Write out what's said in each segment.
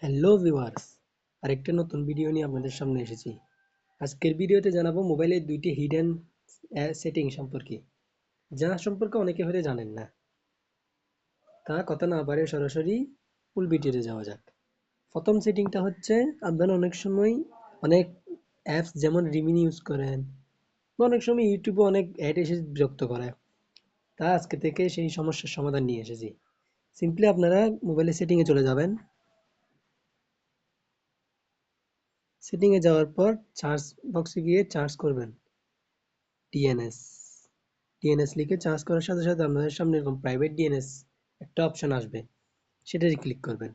Hello viewers, আরেকটা নতুন video নিয়ে আপনাদের সামনে এসেছি। আজকের ভিডিওতে জানাবো মোবাইলের দুইটি হিডেন সেটিং সম্পর্কে, যা সম্পর্কে অনেকে হয়তো জানেন না। তা কথা না বাড়িয়ে সরাসরি মূল ভিডিওতে যাওয়া যাক। প্রথম সেটিংটা হচ্ছে, আপনারা অনেক সময় অনেক অ্যাপস যেমন রিমিনি ইউজ করেন বা অনেক সময় ইউটিউবে অনেক অ্যাড এসে বিরক্ত করে। তা আজকে থেকে সেই সমস্যার সমাধান নিয়ে এসেছি। সিম্পলি আপনারা মোবাইলের সেটিংয়ে চলে যাবেন। সেটিংয়ে যাওয়ার পর সার্চ বক্সে গিয়ে সার্চ করবেন ডিএনএস। ডিএনএস লিখে সার্চ করার সাথে সাথে আপনাদের সামনে এরকম প্রাইভেট ডিএনএস একটা অপশন আসবে, সেটাতে ক্লিক করবেন।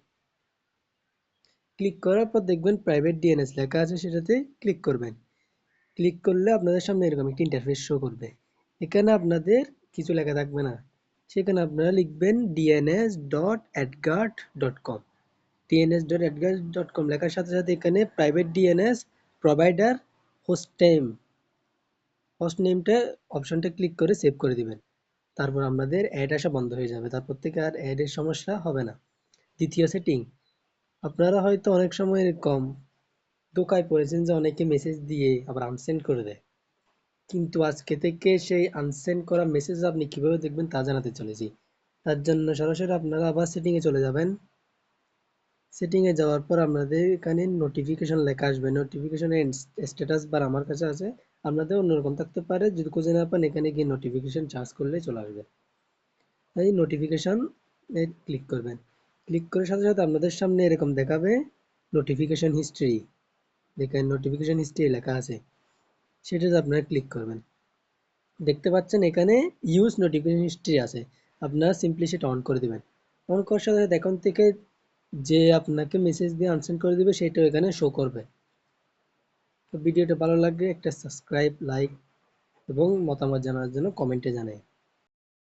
ক্লিক করার পর দেখবেন প্রাইভেট ডিএনএস লেখা আছে, সেটাতে ক্লিক করবেন। ক্লিক করলে আপনাদের সামনে এরকম একটি ইন্টারফেস শো করবে। এখানে আপনাদের কিছু লেখা থাকবে না, সেখানে আপনারা লিখবেন dns.adguard.com। dns.adguard.com লেখার সাথে সাথে এখানে প্রাইভেট ডিএনএস প্রোভাইডার হোস্ট নেমটা অপশনটা ক্লিক করে সেভ করে দিবেন। তারপর আমাদের অ্যাড আসা বন্ধ হয়ে যাবে, তারপর থেকে আর অ্যাডের সমস্যা হবে না। দ্বিতীয় সেটিং, আপনারা হয়তো অনেক সময় এরকম ধোঁকায় পড়েছেন যে অনেকে মেসেজ দিয়ে আবার আনসেন্ড করে দেয়, কিন্তু আজকে থেকে সেই আনসেন্ড করা মেসেজ আপনি কিভাবে দেখবেন তা জানাতে চলেছি। তার জন্য সরাসরি আপনারা আবার সেটিংয়ে চলে যাবেন। সেটিংয়ে যাওয়ার পর আপনাদের এখানে নোটিফিকেশন লেখা আসবে। নোটিফিকেশনের স্ট্যাটাস বার আমার কাছে আছে, আপনাদের অন্যরকম থাকতে পারে। যদি খুঁজে না পান, এখানে গিয়ে নোটিফিকেশন চার্জ করলে চলে আসবে। এই নোটিফিকেশন এ ক্লিক করবেন। ক্লিক করার সাথে সাথে আপনাদের সামনে এরকম দেখাবে নোটিফিকেশন হিস্ট্রি। দেখেন নোটিফিকেশন হিস্ট্রি লেখা আছে, সেটাতে আপনারা ক্লিক করবেন। দেখতে পাচ্ছেন এখানে ইউজ নোটিফিকেশন হিস্ট্রি আছে, আপনারা সিম্পলি সেটা অন করে দিবেন। অন করার সাথে সাথে এখন থেকে যে আপনাকে মেসেজ দিয়ে আনসেন্ড করে দিবে সেটাও এখানে শো করবে। তো ভিডিওটা ভালো লাগলে একটা সাবস্ক্রাইব, লাইক এবং মতামত জানার জন্য কমেন্টে জানাই।